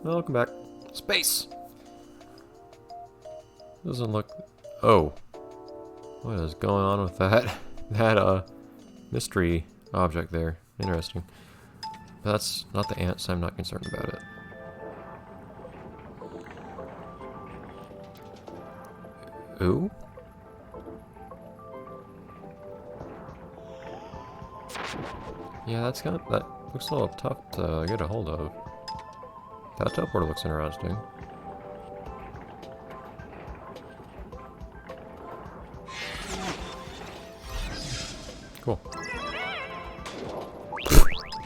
Welcome back. Space! Doesn't look... Oh. What is going on with that? That, mystery object there. Interesting. But that's not the ant, so I'm not concerned about it. Ooh? Yeah, that's kind of... That looks a little tough to get a hold of. That teleporter looks interesting. Cool.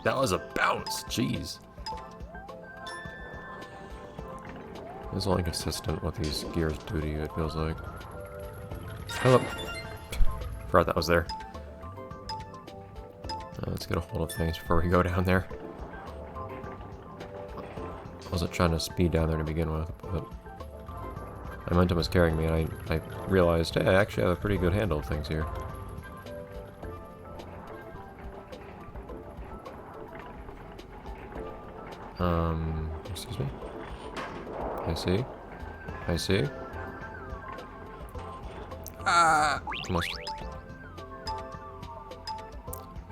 That was a bounce! Jeez. It's only consistent what these gears do to you, it feels like. Hello. Forgot that was there. Let's get a hold of things before we go down there. I wasn't trying to speed down there to begin with, but momentum was carrying me, and I realized, hey, I actually have a pretty good handle of things here. Excuse me? I see. I see. Ah! Almost.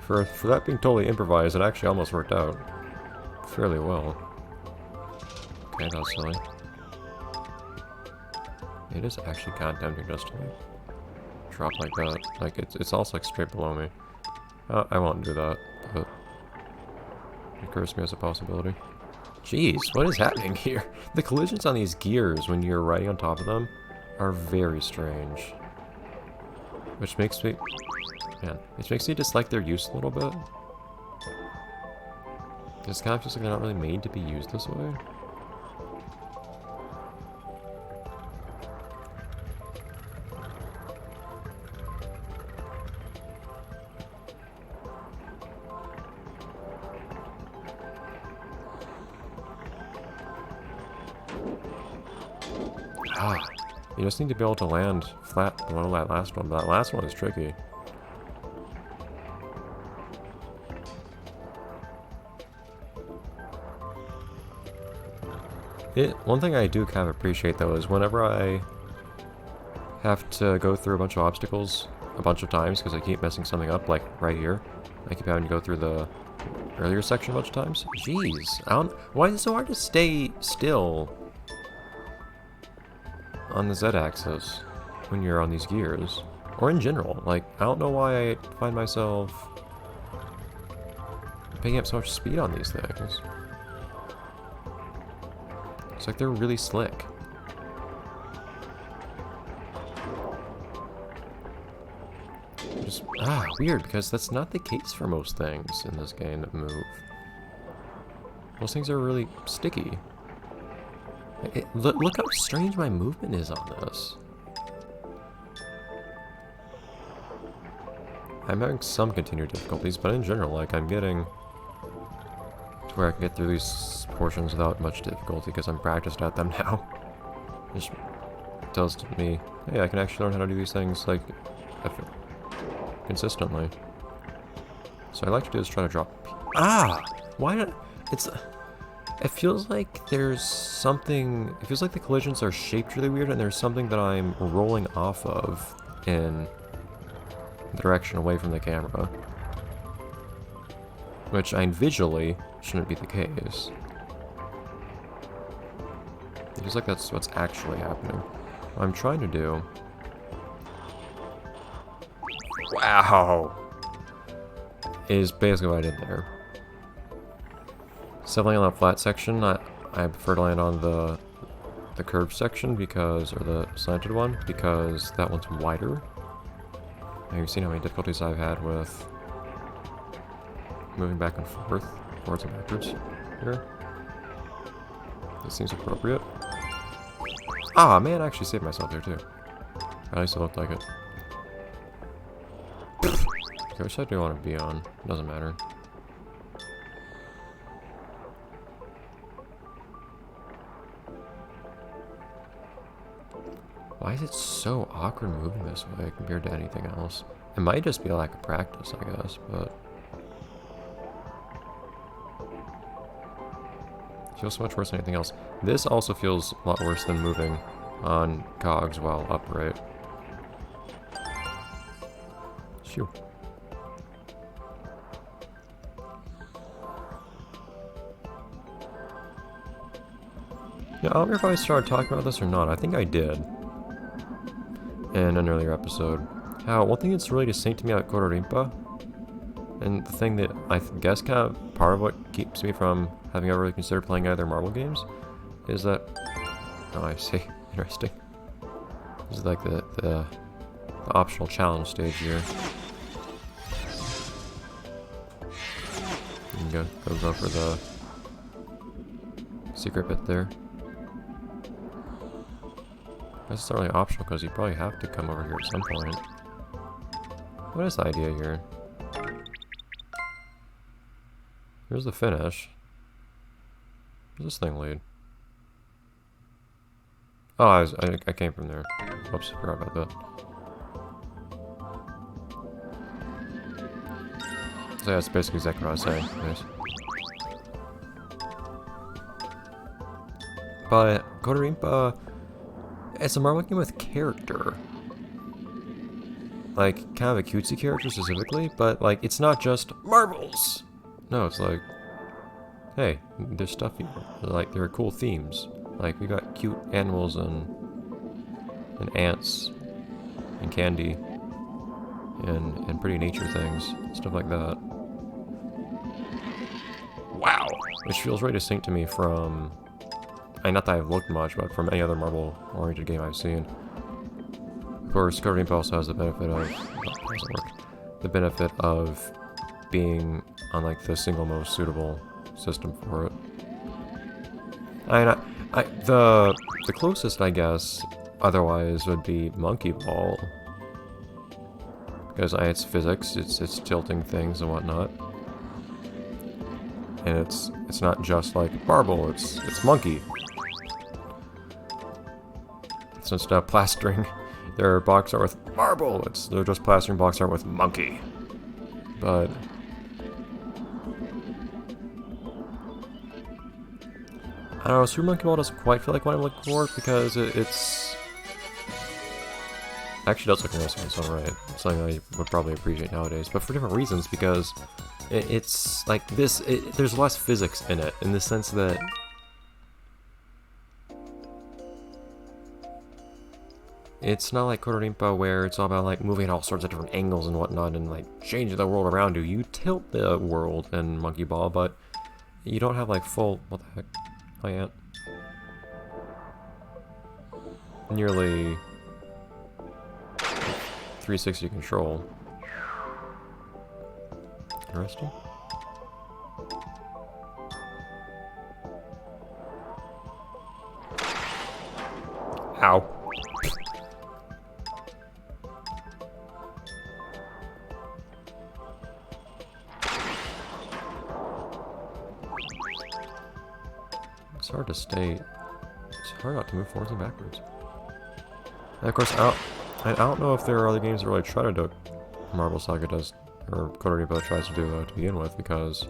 For that being totally improvised, it actually almost worked out fairly well. Okay, that was silly. It is actually kind of tempting just to like, drop like that. Like, it's also like straight below me. I won't do that, but it occurs to me as a possibility. Jeez, what is happening here? The collisions on these gears when you're riding on top of them are very strange. Which makes me... Man, it makes me dislike their use a little bit. It's kind of just like they're not really made to be used this way. Ah, you just need to be able to land flat below that last one, but that last one is tricky. One thing I do kind of appreciate though is whenever I have to go through a bunch of obstacles a bunch of times because I keep messing something up, like right here, I keep having to go through the earlier section a bunch of times. Jeez, why is it so hard to stay still on the Z-axis when you're on these gears? Or in general, like, I don't know why I find myself picking up so much speed on these things. It's like they're really slick. Just, weird, because that's not the case for most things in this game that move. Most things are really sticky. Look how strange my movement is on this. I'm having some continued difficulties, but in general, like, I'm getting to where I can get through these portions without much difficulty because I'm practiced at them now. Which tells me, hey, I can actually learn how to do these things, like, consistently. So I like to do is try to drop... Why not? It feels like there's something... It feels like the collisions are shaped really weird, and there's something that I'm rolling off of in the direction away from the camera. Which visually shouldn't be the case. It feels like that's what's actually happening. What I'm trying to do... Wow! Is basically what I did there. Settling on that flat section, I prefer to land on the curved section because, or the slanted one, because that one's wider. And you've seen how many difficulties I've had with moving back and forth, forwards and backwards here. This seems appropriate. Man, I actually saved myself there too. Or at least it looked like it. Okay, which side do I want to be on? It doesn't matter. Why is it so awkward moving this way compared to anything else? It might just be a lack of practice, I guess, but... Feels so much worse than anything else. This also feels a lot worse than moving on cogs while upright. Shoo. Yeah, I don't remember if I started talking about this or not. I think I did in an earlier episode. How one thing that's really distinct to me about Kororinpa, and the thing that I guess kind of part of what keeps me from having ever really considered playing either Marble games, is that... Oh, I see. Interesting. This is like the optional challenge stage here. You can go for the secret bit there. That's not really optional because you probably have to come over here at some point. What is the idea here? Here's the finish. Where's this thing lead? Oh, I came from there. Oops, forgot about that. So yeah, that's basically exactly what I was saying. Nice. But Kororinpa, it's a Marble game with character. Like, kind of a cutesy character specifically, but like, it's not just marbles! No, it's like, hey, there's stuff here. Like, there are cool themes. Like, we got cute animals and ants and candy and pretty nature things, stuff like that. Wow! Which feels very distinct to me from, not that I've looked much, but from any other Marble-oriented game I've seen. Of course, Kororinpa also has the benefit of, the benefit of being on like the single most suitable system for it. The closest, I guess, otherwise would be Monkey Ball, because it's physics, it's tilting things and whatnot, and it's not just like Marble, it's Monkey. So instead of plastering their box art with Marble, they're just plastering box art with Monkey. But I don't know, Super Monkey Ball doesn't quite feel like what I'm looking for, because it's... Actually does look interesting in its own right. It's something I would probably appreciate nowadays, but for different reasons, because it's like this, there's less physics in it, in the sense that it's not like Kororinpa where it's all about like moving at all sorts of different angles and whatnot and like changing the world around you. You tilt the world in Monkey Ball, but you don't have like full... What the heck? Hi, Ant. Nearly 360 control. Interesting. Ow. It's hard to stay. It's hard not to move forwards and backwards. And of course, I don't know if there are other games that really try to do Marble Saga does, or Kororinpa tries to do to begin with, because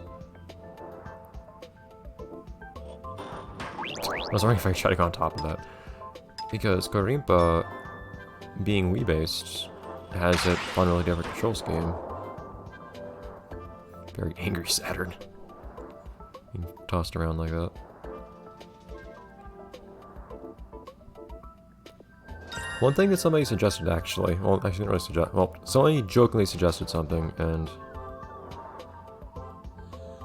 I was wondering if I could try to go on top of that. Because Kororinpa, being Wii-based, has a fundamentally different control scheme. Very angry Saturn. Being tossed around like that. One thing that somebody suggested, actually, well, I shouldn't really suggest, well, somebody jokingly suggested something, and... Did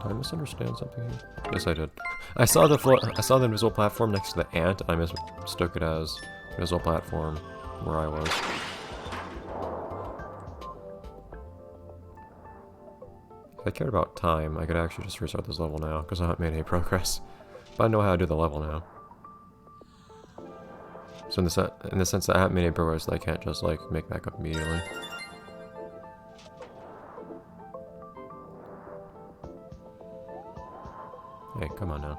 I misunderstand something here? Yes, I did. I saw the invisible platform next to the ant, and I mistook it as the invisible platform where I was. If I cared about time, I could actually just restart this level now, because I haven't made any progress. But I know how to do the level now. So in the sense that I haven't made any progress, I can't just like make back up immediately. Hey, come on now.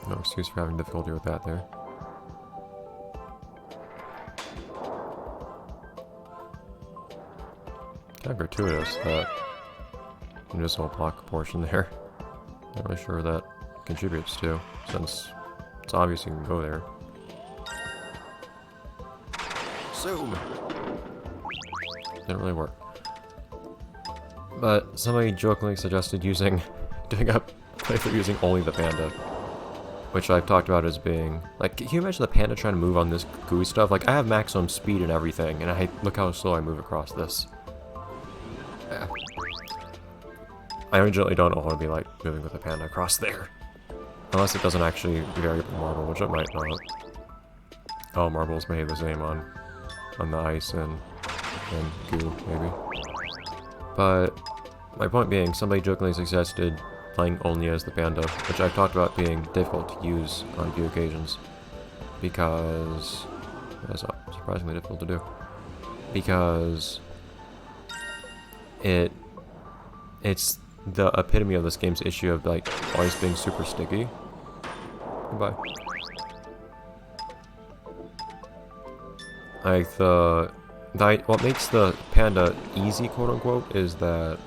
No excuse for having difficulty with that there. Kind of gratuitous, that invisible block portion there. Not really sure that contributes to, since it's obvious you can go there. Zoom! Didn't really work. But somebody jokingly suggested doing a playthrough using only the panda. Which I've talked about as being, like, can you imagine the panda trying to move on this gooey stuff? Like, I have maximum speed and everything, and look how slow I move across this. Yeah. I originally don't want to be, like, moving with the panda across there. Unless it doesn't actually vary with marble, which it might not. Oh, marbles behave the same on the ice and goo, maybe. But my point being, somebody jokingly suggested playing only as the panda, which I've talked about being difficult to use on a few occasions, because that's surprisingly difficult to do. Because it's the epitome of this game's issue of like always being super sticky. Goodbye. Like what makes the panda easy, quote unquote, is that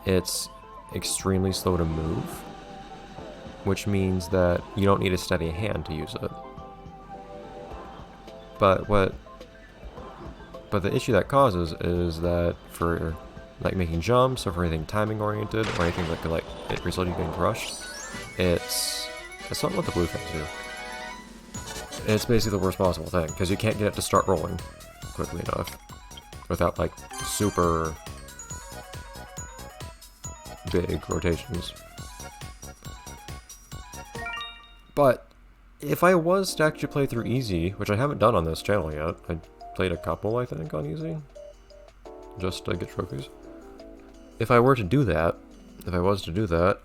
it's extremely slow to move, which means that you don't need a steady hand to use it. But the issue that causes is that for like making jumps or for anything timing oriented or anything that could like it result in getting crushed, it's not what the blue things do. It's basically the worst possible thing because you can't get it to start rolling quickly enough without like super big rotations. But if I was to actually play through easy, which I haven't done on this channel yet, I played a couple I think on easy, just to get trophies. If I were to do that,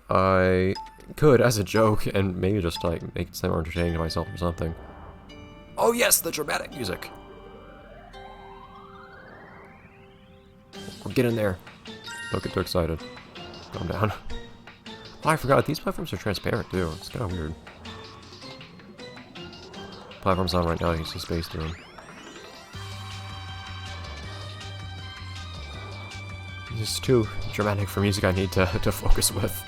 I could, as a joke, and maybe just like make it sound more entertaining to myself or something. Oh yes, the dramatic music! Get in there. Don't get too excited. Calm down. Oh, I forgot, these platforms are transparent too. It's kind of weird. Platform's on right now, you see space through them. It's too dramatic for music I need to focus with.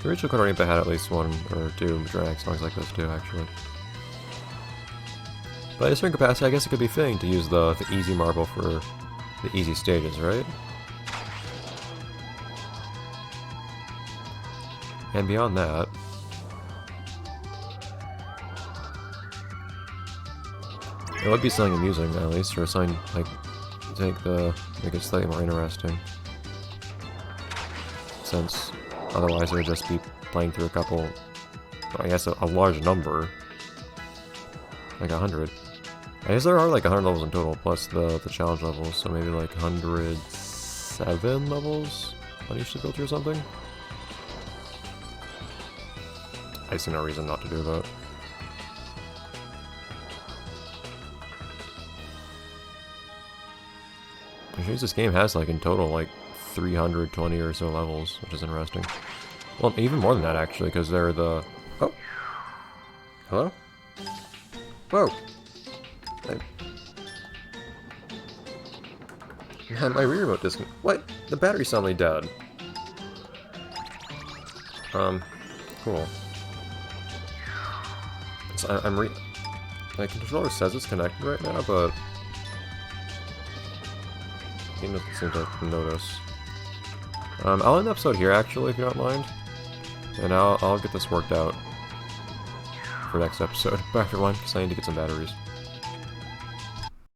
The original Kororinpa had at least one or two dramatic songs like this too, actually. But at a certain capacity, I guess it could be fitting to use the easy marble for the easy stages, right? And beyond that, it would be something amusing at least, or something like make it slightly more interesting. Since otherwise it would just be playing through a couple, I guess a large number, like 100. I guess there are like 100 levels in total, plus the challenge levels, so maybe like 107 levels on each difficulty or something. I see no reason not to do that. Which means this game has like in total like 320 or so levels, which is interesting. Well, even more than that actually, because they're the... Oh! Hello? Whoa! Man, my Wii remote disconnect. What? The battery's suddenly dead. Cool. So my controller says it's connected right now, but it doesn't seem to notice. I'll end the episode here actually, if you don't mind, and I'll get this worked out for next episode. Bye everyone, because I need to get some batteries.